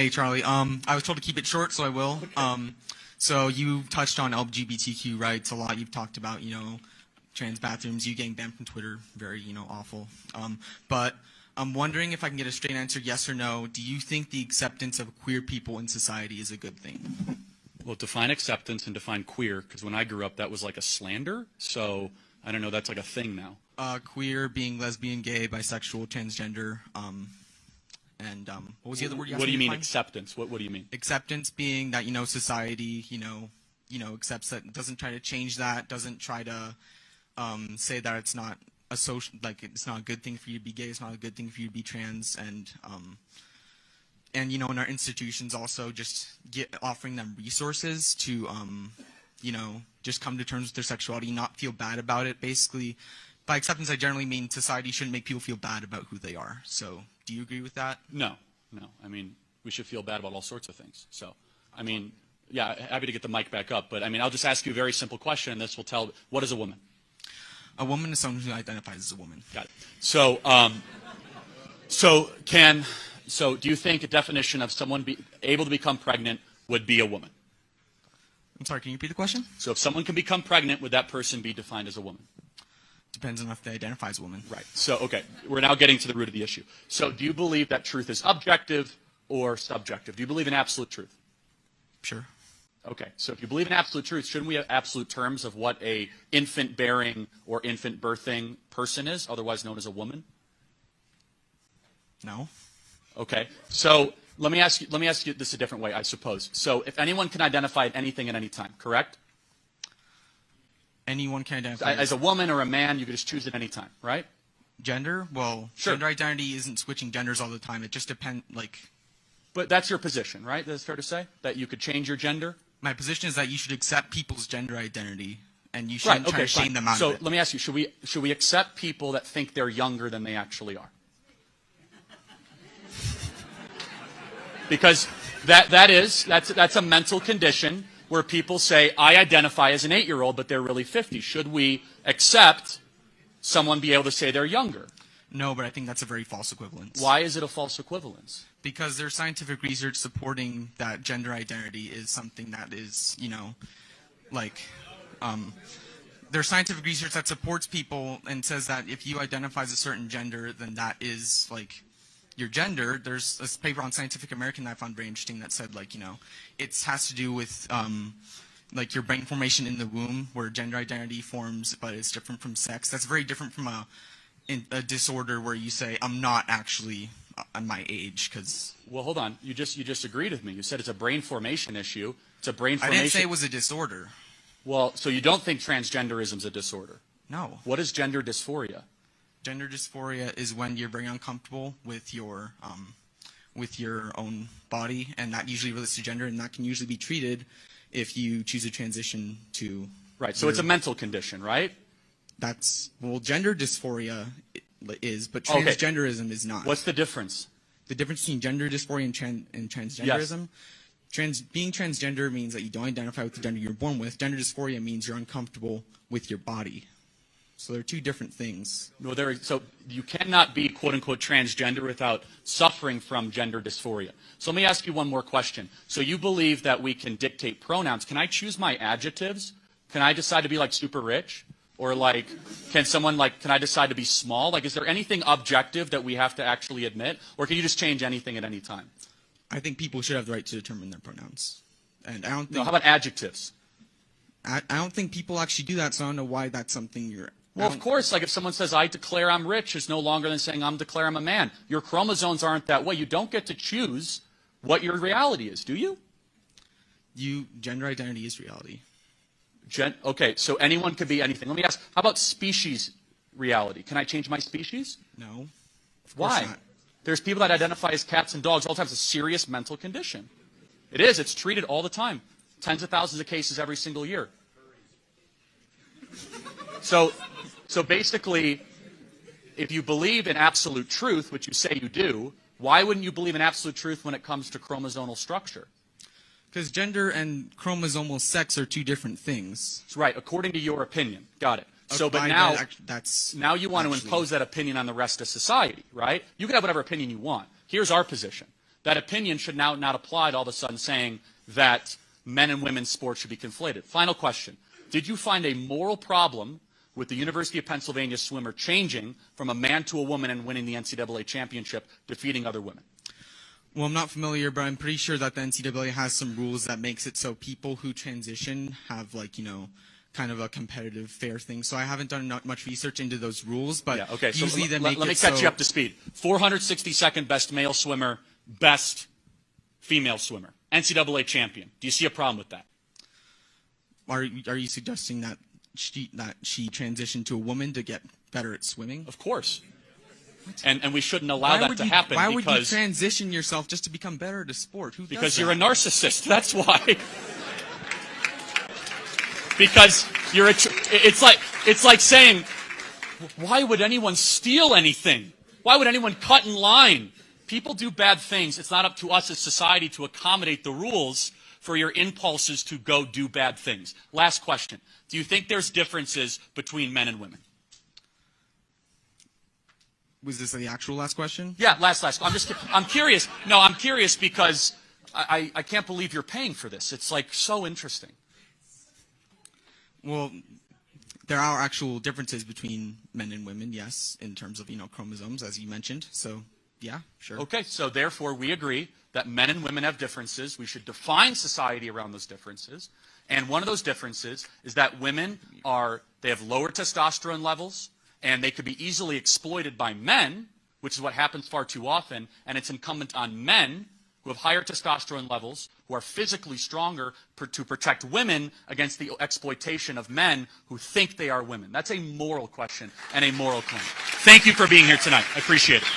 Hey, Charlie. I was told to keep it short, so I will. Okay. So you touched on LGBTQ rights a lot. You've talked about, trans bathrooms, you getting banned from Twitter, very, awful. But I'm wondering if I can get a straight answer, yes or no. Do you think the acceptance of queer people in society is a good thing? Well, define acceptance and define queer, because when I grew up, that was like a slander. So I don't know, that's like a thing now. Queer being lesbian, gay, bisexual, transgender, and what was the other word you asked What do you me to mean find? acceptance? What do you mean? Acceptance being that, society, accepts that, doesn't try to change that, doesn't try to say that it's not a social, like it's not a good thing for you to be gay, it's not a good thing for you to be trans, and in our institutions also just offering them resources to, just come to terms with their sexuality, not feel bad about it. Basically, by acceptance, I generally mean society shouldn't make people feel bad about who they are. So, do you agree with that? No. I mean, we should feel bad about all sorts of things. So, I mean, yeah, happy to get the mic back up. But, I mean, I'll just ask you a very simple question, and this will tell, what is a woman? A woman is someone who identifies as a woman. Got it. So, so do you think a definition of someone able to become pregnant would be a woman? I'm sorry, can you repeat the question? So if someone can become pregnant, would that person be defined as a woman? Depends on if they identify as a woman. Right. So, okay, we're now getting to the root of the issue. So do you believe that truth is objective or subjective? Do you believe in absolute truth? Sure. Okay, so if you believe in absolute truth, shouldn't we have absolute terms of what a infant-bearing or infant-birthing person is, otherwise known as a woman? No. Okay, so let me ask you this a different way, I suppose. So if anyone can identify anything at any time, correct? Anyone can identify As a woman or a man, you can just choose at any time, right? Gender? Well, sure. Gender identity isn't switching genders all the time. It just depends, But that's your position, right? That's fair to say? That you could change your gender? My position is that you should accept people's gender identity, and you shouldn't try to shame them out of it. So let me ask you, should we accept people that think they're younger than they actually are? Because that's a mental condition where people say, I identify as an 8-year-old, but they're really 50. Should we accept someone be able to say they're younger? No, but I think that's a very false equivalence. Why is it a false equivalence? Because there's scientific research supporting that gender identity is something that is, there's scientific research that supports people and says that if you identify as a certain gender, then that is, your gender. There's this paper on Scientific American that I found very interesting that said, it has to do with, your brain formation in the womb, where gender identity forms, but it's different from sex. That's very different from a disorder where you say, I'm not actually my age, because... Well, hold on. You just agreed with me. You said it's a brain formation issue. It's a brain formation... I didn't say it was a disorder. Well, so you don't think transgenderism is a disorder? No. What is gender dysphoria? Gender dysphoria is when you're very uncomfortable with your own body, and that usually relates to gender, and that can usually be treated if you choose to transition to... Right, so it's a mental condition, right? Gender dysphoria is, but transgenderism is not. What's the difference? The difference between gender dysphoria and transgenderism? Yes. Being transgender means that you don't identify with the gender you're born with. Gender dysphoria means you're uncomfortable with your body. So they're two different things. No, so you cannot be, quote-unquote, transgender without suffering from gender dysphoria. So let me ask you one more question. So you believe that we can dictate pronouns. Can I choose my adjectives? Can I decide to be, super rich? Or, can I decide to be small? Is there anything objective that we have to actually admit? Or can you just change anything at any time? I think people should have the right to determine their pronouns. And I don't think... No, how about adjectives? I don't think people actually do that, so I don't know why that's something you're... Well, of course, if someone says, I declare I'm rich, it's no longer than saying I'm declare I'm a man. Your chromosomes aren't that way. You don't get to choose what your reality is, do you? Gender identity is reality. Okay, so anyone could be anything. Let me ask, how about species reality? Can I change my species? No. Why? Not. There's people that identify as cats and dogs all the time. It's a serious mental condition. It is. It's treated all the time. Tens of thousands of cases every single year. So basically, if you believe in absolute truth, which you say you do, why wouldn't you believe in absolute truth when it comes to chromosomal structure? Because gender and chromosomal sex are two different things. Right, according to your opinion. Got it. So, but now you want to impose that opinion on the rest of society, right? You can have whatever opinion you want. Here's our position. that opinion should now not apply to all of a sudden saying that men and women's sports should be conflated. Final question. Did you find a moral problem with the University of Pennsylvania swimmer changing from a man to a woman and winning the NCAA championship, defeating other women? Well, I'm not familiar, but I'm pretty sure that the NCAA has some rules that makes it so people who transition have, like, you know, kind of a competitive, fair thing. So I haven't done much research into those rules, but yeah, okay. So usually let me catch you up to speed. 462nd best male swimmer, best female swimmer, NCAA champion. Do you see a problem with that? Are you suggesting that she transitioned to a woman to get better at swimming? Of course. And we shouldn't allow that to happen. Why would you transition yourself just to become better at a sport? Who does that? Because you're a narcissist. That's why. Because it's like saying, why would anyone steal anything? Why would anyone cut in line? People do bad things. It's not up to us as society to accommodate the rules for your impulses to go do bad things. Last question. Do you think there's differences between men and women? Was this the actual last question? Yeah, last. I'm curious. No, I'm curious because I can't believe you're paying for this. It's like so interesting. Well, there are actual differences between men and women, yes, in terms of, you know, chromosomes, as you mentioned. So, yeah, sure. Okay, so therefore we agree that men and women have differences. We should define society around those differences. And one of those differences is that women they have lower testosterone levels, and they could be easily exploited by men, which is what happens far too often, and it's incumbent on men who have higher testosterone levels, who are physically stronger, to protect women against the exploitation of men who think they are women. That's a moral question and a moral claim. Thank you for being here tonight. I appreciate it.